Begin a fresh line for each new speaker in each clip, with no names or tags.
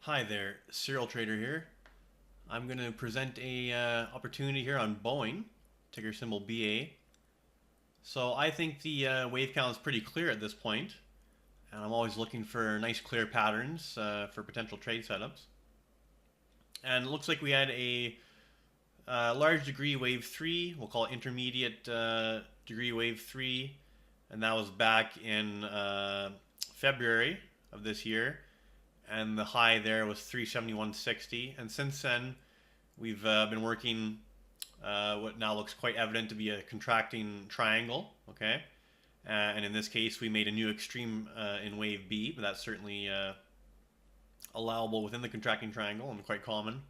Hi there, Serial Trader here. I'm going to present a opportunity here on Boeing, ticker symbol BA. So I think the wave count is pretty clear at this point, and I'm always looking for nice clear patterns for potential trade setups. And it looks like we had a large degree wave 3, we'll call it intermediate degree wave 3, and that was back in February of this year. And the high there was 371.60. And since then, we've been working what now looks quite evident to be a contracting triangle. Okay, and in this case, we made a new extreme in wave B, but that's certainly allowable within the contracting triangle and quite common.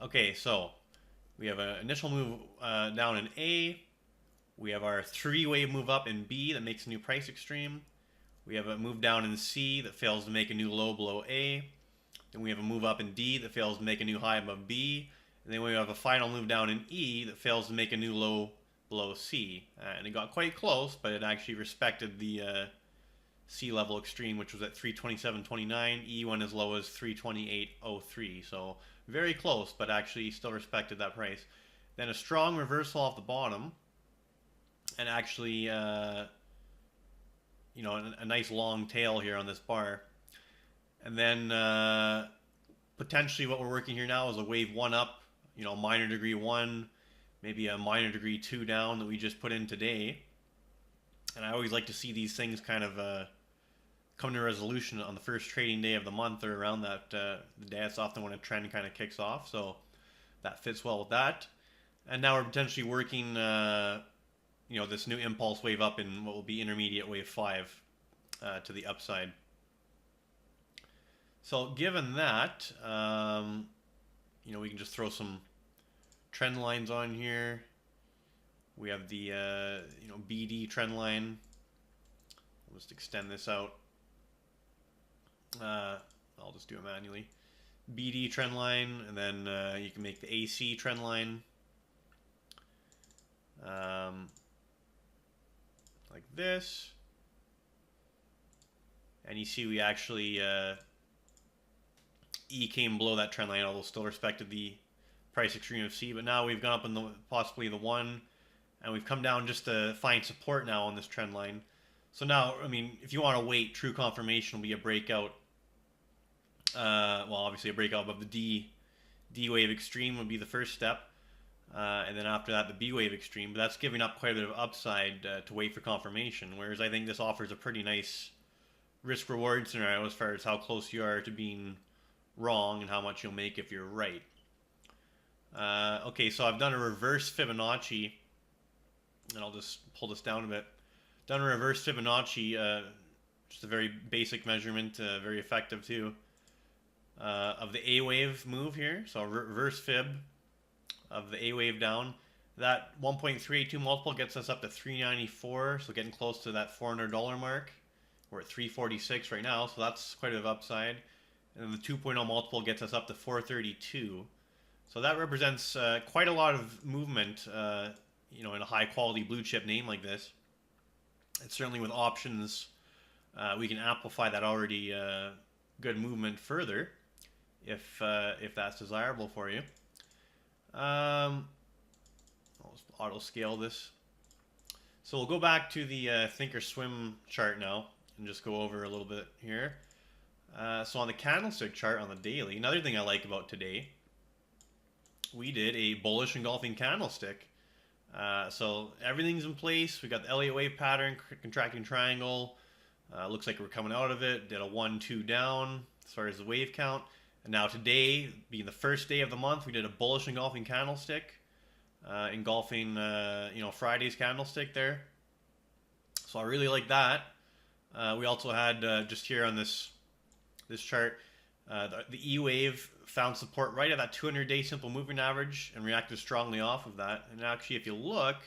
Okay, so we have an initial move down in A. We have our three-wave move up in B that makes a new price extreme. We have a move down in C that fails to make a new low below A. Then we have a move up in D that fails to make a new high above B. And then we have a final move down in E that fails to make a new low below C. And it got quite close, but it actually respected the C level extreme, which was at 327.29. E went as low as 328.03. So very close, but actually still respected that price. Then a strong reversal off the bottom, and actually a nice long tail here on this bar. And then potentially what we're working here now is a wave 1 up, minor degree 1, maybe a minor degree 2 down that we just put in today. And I always like to see these things kind of come to resolution on the first trading day of the month or around that the day. That's often when a trend kind of kicks off, so that fits well with that. And now we're potentially working this new impulse wave up in what will be intermediate wave 5 to the upside. So given that, we can just throw some trend lines on here. We have the BD trend line. I'll just extend this out. I'll just do it manually. BD trend line, and then you can make the AC trend line. Like this. And you see we actually E came below that trend line, although still respected the price extreme of C. But now we've gone up in possibly the 1, and we've come down just to find support now on this trend line. So now, if you want to wait, true confirmation will be a breakout. Obviously a breakout above the D wave extreme would be the first step. And then after that, the B wave extreme. But that's giving up quite a bit of upside to wait for confirmation. Whereas I think this offers a pretty nice risk-reward scenario as far as how close you are to being wrong and how much you'll make if you're right. Okay, so I've done a reverse Fibonacci, and I'll just pull this down a bit. Done a reverse Fibonacci, just a very basic measurement, very effective too, of the A wave move here. So a reverse fib of the A wave down. That 1.382 multiple gets us up to 394, so getting close to that $400 mark. We're at 346 right now, so that's quite a bit of upside. And then the 2.0 multiple gets us up to 432. So that represents quite a lot of movement, in a high quality blue chip name like this. And certainly with options, we can amplify that already good movement further if that's desirable for you. I'll just auto scale this. So we'll go back to the Thinkorswim chart now and just go over a little bit here. So on the candlestick chart on the daily, another thing I like about today, we did a bullish engulfing candlestick. So everything's in place. We got the Elliott wave pattern, contracting triangle. Looks like we're coming out of it. Did a 1-2 down as far as the wave count. And now today, being the first day of the month, we did a bullish engulfing candlestick, engulfing Friday's candlestick there. So I really like that. We also had just here on this chart, the E wave found support right at that 200-day simple moving average and reacted strongly off of that. And actually, if you look,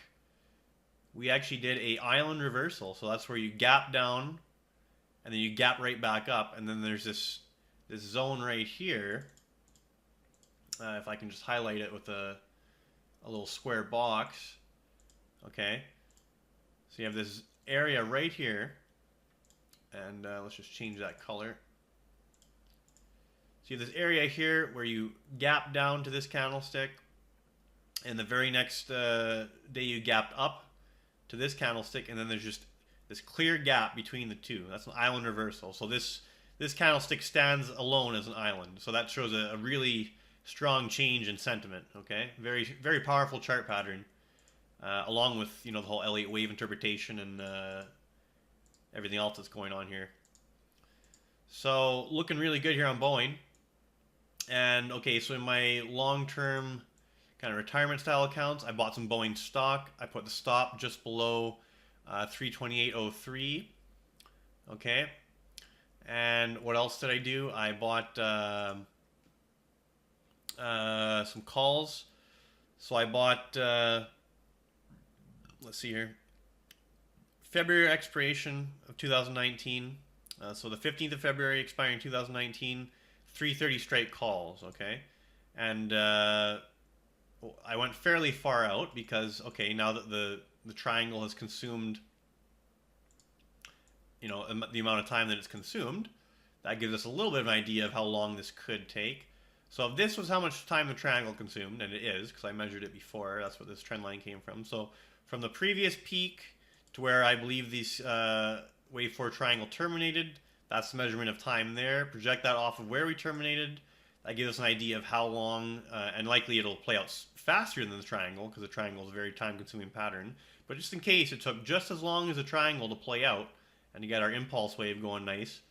we actually did a island reversal. So that's where you gap down, and then you gap right back up, and then there's this zone right here. If I can just highlight it with a little square box. Okay. So you have this area right here, and let's just change that color. So you have this area here where you gap down to this candlestick, and the very next day you gapped up to this candlestick, and then there's just this clear gap between the two. That's an island reversal. So this candlestick stands alone as an island. So that shows a really strong change in sentiment. Okay, very very powerful chart pattern, along with the whole Elliott wave interpretation and everything else that's going on here. So looking really good here on Boeing. And okay, so in my long-term kind of retirement style accounts, I bought some Boeing stock. I put the stop just below 328.03. Okay. And what else did I do? I bought some calls. So I bought, let's see here, February expiration of 2019. So the 15th of February expiring 2019, 330 straight calls, okay? And I went fairly far out because, okay, now that the triangle has consumed, the amount of time that it's consumed, that gives us a little bit of an idea of how long this could take. So if this was how much time the triangle consumed, and it is, because I measured it before, that's what this trend line came from. So from the previous peak to where I believe these wave 4 triangle terminated, that's the measurement of time there. Project that off of where we terminated. That gives us an idea of how long, and likely it'll play out faster than the triangle, because the triangle is a very time-consuming pattern. But just in case it took just as long as the triangle to play out, and to get our impulse wave going nice,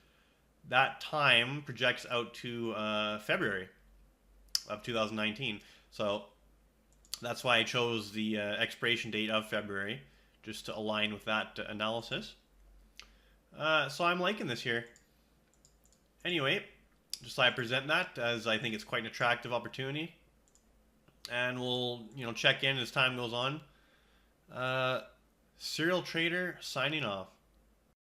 that time projects out to February of 2019. So that's why I chose the expiration date of February, just to align with that analysis. So I'm liking this here. Anyway, just thought I'd present that, as I think it's quite an attractive opportunity. And we'll check in as time goes on. Serial Trader signing off.